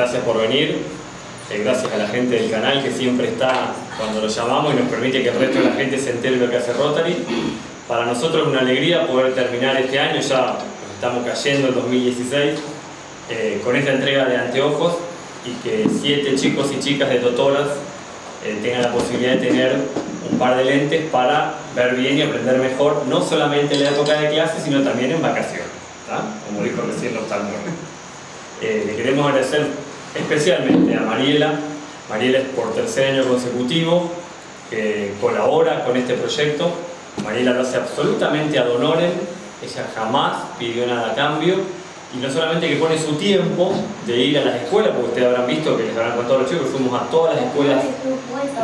gracias por venir, gracias a la gente del canal que siempre está cuando lo llamamos y nos permite que el resto de la gente se entere de lo que hace Rotary. Para nosotros es una alegría poder terminar este año, ya estamos cayendo en 2016, con esta entrega de anteojos y que 7 chicos y chicas de Totoras tengan la posibilidad de tener un par de lentes para ver bien y aprender mejor, no solamente en la época de clase, sino también en vacaciones, ¿tá? Como dijo recién el oftalmólogo. Le queremos agradecer especialmente a Mariela. Mariela es por tercer año consecutivo, que colabora con este proyecto. Mariela lo hace absolutamente ad honorem, ella jamás pidió nada a cambio. Y no solamente que pone su tiempo de ir a las escuelas, porque ustedes habrán visto que les habrán contado a los chicos que fuimos a todas las escuelas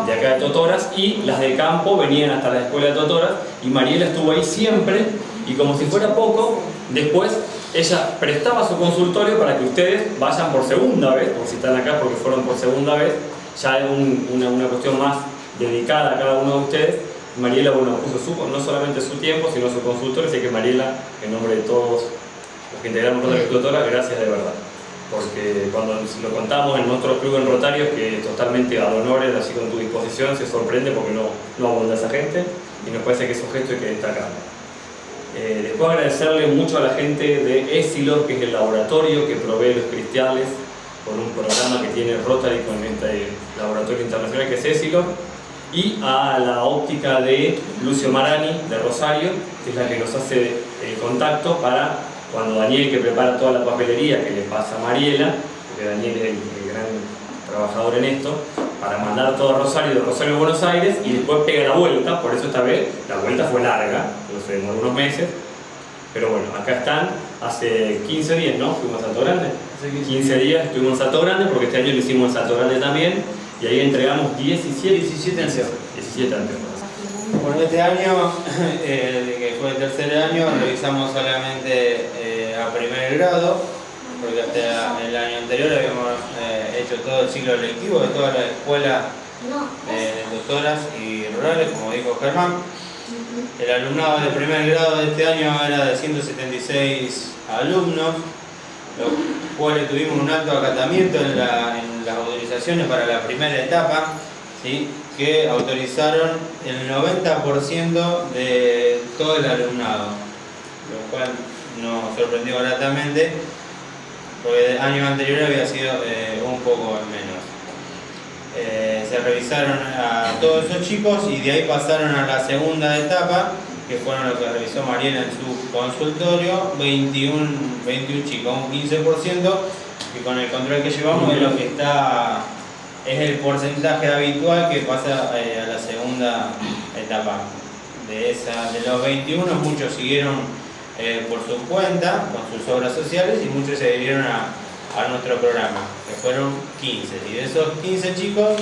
de acá de Totoras y las de campo venían hasta la escuela de Totoras y Mariela estuvo ahí siempre y como si fuera poco, después ella prestaba su consultorio para que ustedes vayan por segunda vez, porque si están acá porque fueron por segunda vez, ya es una cuestión más dedicada a cada uno de ustedes. Mariela, bueno, puso no solamente su tiempo, sino su consultorio, así que Mariela, en nombre de todos los que integramos Rotary Totora, gracias de verdad. Porque cuando lo contamos en nuestro club en Rotarios, que totalmente ad honorem, así con tu disposición, se sorprende porque no abunda esa gente y nos parece que es un gesto que destacar. Después agradecerle mucho a la gente de Essilor, que es el laboratorio que provee los cristales con un programa que tiene Rotary con este laboratorio internacional que es Essilor, y a la óptica de Lucio Marani de Rosario, que es la que nos hace el contacto para cuando Daniel, que prepara toda la papelería que le pasa a Mariela, porque Daniel es el gran trabajador en esto, para mandar todo a Rosario, de Rosario a Buenos Aires, y después pega la vuelta. Por eso esta vez la vuelta fue larga, se demoró unos meses, pero bueno, acá están. Hace 15 días, ¿no? Fuimos a Salto Grande. Hace 15 días estuvimos en Salto Grande, porque este año lo hicimos en Salto Grande también, y ahí entregamos 17 anteojos. Bueno, este año, que fue el tercer año, revisamos solamente a primer grado, porque hasta el año anterior habíamos hecho todo el ciclo lectivo de toda la escuela de Totoras y rurales, como dijo Germán. El alumnado de primer grado de este año era de 176 alumnos, los cuales tuvimos un alto acatamiento en las autorizaciones para la primera etapa, ¿sí? Que autorizaron el 90% de todo el alumnado, lo cual nos sorprendió gratamente, porque el año anterior había sido un poco menos. Se revisaron a todos esos chicos y de ahí pasaron a la segunda etapa, que fueron los que revisó Mariela en su consultorio, 21 chicos, un 15%, que con el control que llevamos es lo que es el porcentaje habitual que pasa a la segunda etapa. De los 21, muchos siguieron por su cuenta, con sus obras sociales, y muchos se adhirieron a nuestro programa, que fueron 15. Y de esos 15 chicos,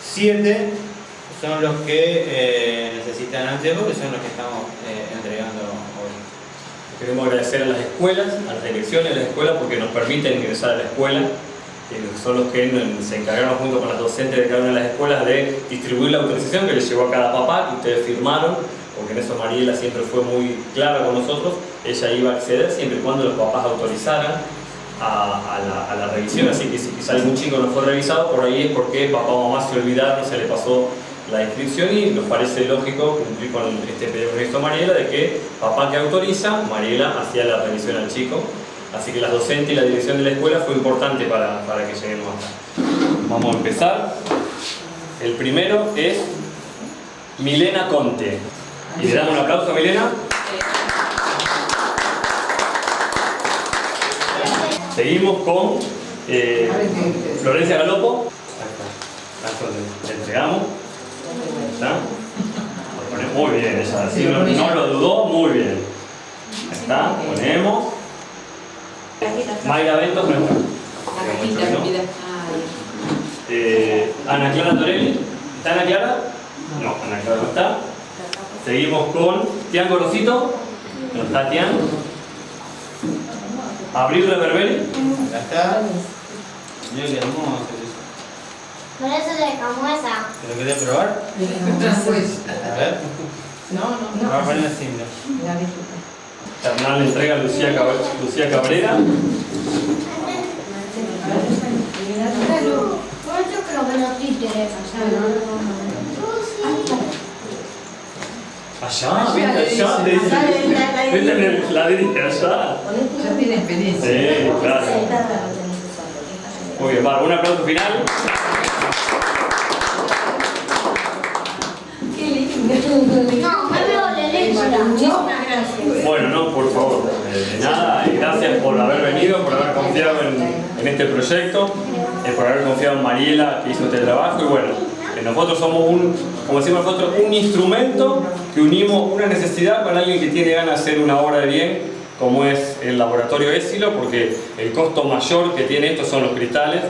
7 son los que necesitan anteojos, que son los que estamos entregando hoy. Queremos agradecer a las escuelas, a las direcciones de las escuelas, porque nos permiten ingresar a la escuela. Son los que se encargaron junto con las docentes de cada una de las escuelas de distribuir la autorización que les llegó a cada papá, que ustedes firmaron, porque en eso Mariela siempre fue muy clara con nosotros. Ella iba a acceder siempre y cuando los papás autorizaran a la revisión, así que si quizá algún chico no fue revisado, por ahí es porque papá o mamá se olvidaron, se le pasó la inscripción, y nos parece lógico cumplir con este pedido que hizo Mariela de que papá que autoriza, Mariela hacía la revisión al chico. Así que la docente y la dirección de la escuela fue importante para que lleguemos acá. Vamos a empezar. El primero es Milena Conte. Y le damos un aplauso a Milena. Seguimos con Florencia Galopo. Le entregamos. Ahí está. Muy bien, ella sí, no lo dudó, muy bien. Ahí está, ponemos. Mayra Ventos, nuestra. Ana Clara Torelli. ¿Está Ana Clara? No, Ana Clara no está. Seguimos con Tian Gorosito. No está Tian. Abril Reverberi. Acá está. Mira qué hermoso. Por eso le dejamos esa. ¿Lo querés probar? A ver. No. Vamos a poner así, mira. Hernán le entrega a Lucía Cabrera. La dirige allá. Ya tiene experiencia. Sí, claro. Muy bien, vale, un aplauso final. Qué lindo. No, me veo la leche. Muchísimas gracias. Bueno, no, por favor, nada, gracias por haber venido, por haber confiado en este proyecto, por haber confiado en Mariela que hizo este trabajo y bueno, nosotros somos como decimos nosotros, un instrumento que unimos una necesidad con alguien que tiene ganas de hacer una obra de bien como es el laboratorio Éxilo, porque el costo mayor que tiene esto son los cristales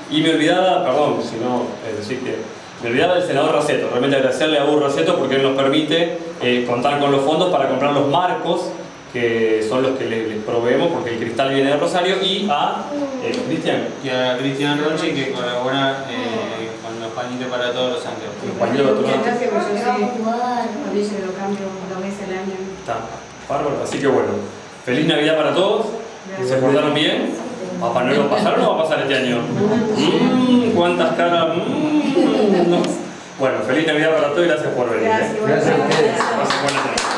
y me olvidaba, perdón, si no, decir que me olvidaba del senador Raceto, realmente agradecerle a Hugo Raceto porque él nos permite contar con los fondos para comprar los marcos que son los que les proveemos porque el cristal viene de Rosario y a Cristian. Y a Cristian Ronchi que colabora con los pañitos para todos los santiago. Los pañuelos para todos los Muchas gracias, porque yo sí, yo lo cambio 2 veces al año. Está, bárbaro, así que bueno, feliz Navidad para todos, ¿se portaron bien? ¿Papá Noel va a pasar o no va a pasar este año? ¿Cuántas caras? No. Bueno, feliz Navidad para todos y gracias por venir. Gracias. Gracias a ustedes. Buenas noches.